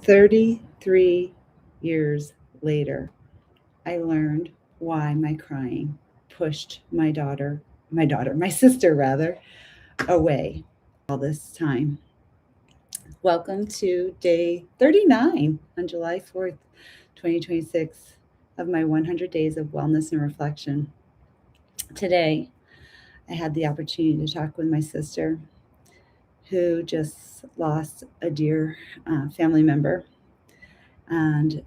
33 years later, I learned why my crying pushed my sister rather, away all this time. Welcome to day 39 on July 4th, 2026 of my 100 days of wellness and reflection. Today, I had the opportunity to talk with my sister who just lost a dear family member. And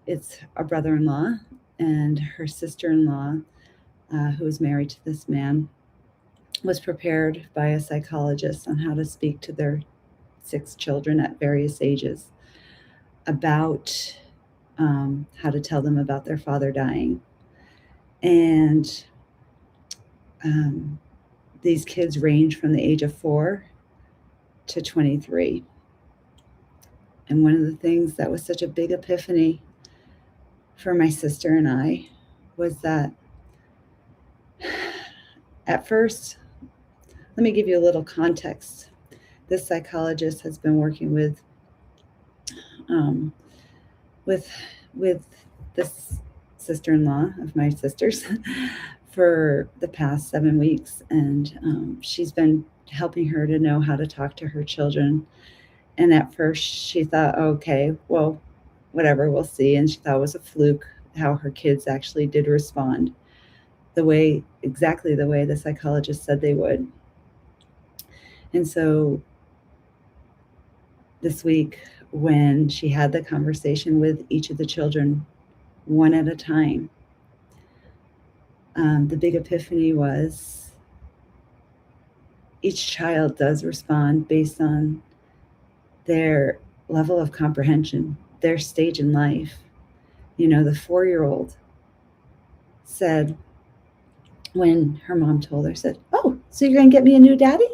it's a brother in law and her sister in law, who was married to this man, was prepared by a psychologist on how to speak to their 6 children at various ages about how to tell them about their father dying. And these kids range from the age of 4 to 23. And one of the things that was such a big epiphany for my sister and I was that at first, let me give you a little context. This psychologist has been working with this sister-in-law of my sister's for the past 7 weeks, and she's been helping her to know how to talk to her children. And at first she thought, okay, well, whatever, we'll see. And she thought it was a fluke how her kids actually did respond exactly the way the psychologist said they would. And so this week, when she had the conversation with each of the children, one at a time, the big epiphany was each child does respond based on their level of comprehension, their stage in life. You know, the 4-year-old said, when her mom told her, said, "Oh, so you're going to get me a new daddy?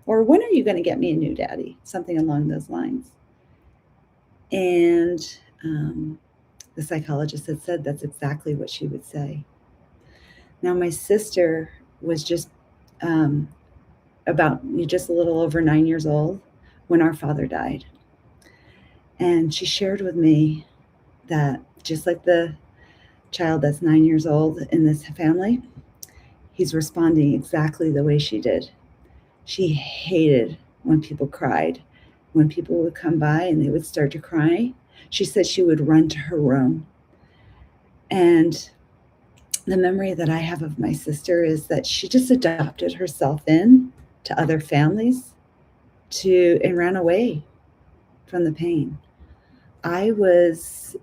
Or when are you going to get me a new daddy?" Something along those lines. And the psychologist had said that's exactly what she would say. Now, my sister was just just a little over 9 years old when our father died. And she shared with me that just like the child that's 9 years old in this family, he's responding exactly the way she did. She hated when people cried. When people would come by and they would start to cry, she said she would run to her room. And the memory that I have of my sister is that she just adopted herself in to other families and ran away from the pain. I was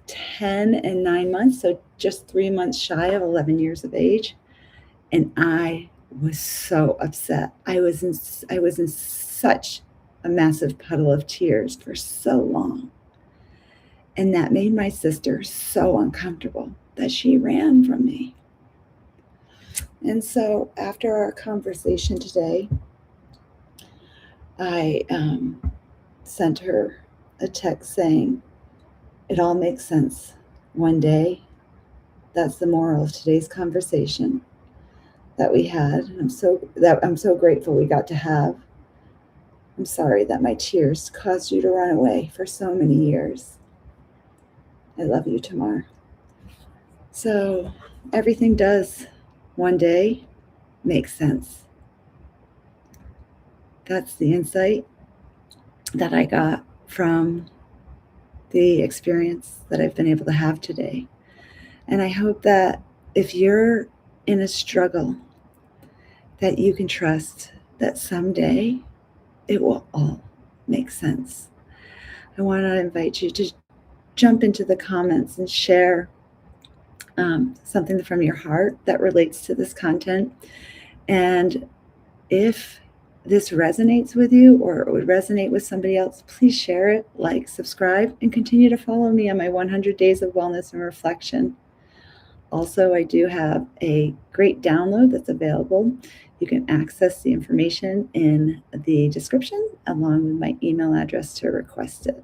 10 and 9 months, so just 3 months shy of 11 years of age. And I was so upset. I was in such a massive puddle of tears for so long. And that made my sister so uncomfortable that she ran from me. And so after our conversation today, I sent her a text saying, "It all makes sense one day." That's the moral of today's conversation that we had. I'm so grateful we got to have. I'm sorry that my tears caused you to run away for so many years. I love you, Tamar. So everything does one day make sense. That's the insight that I got from the experience that I've been able to have today. And I hope that if you're in a struggle, that you can trust that someday it will all make sense. I want to invite you to jump into the comments and share something from your heart that relates to this content. And if this resonates with you or it would resonate with somebody else, please share it, like, subscribe, and continue to follow me on my 100 days of wellness and reflection. Also, I do have a great download that's available. You can access the information in the description along with my email address to request it.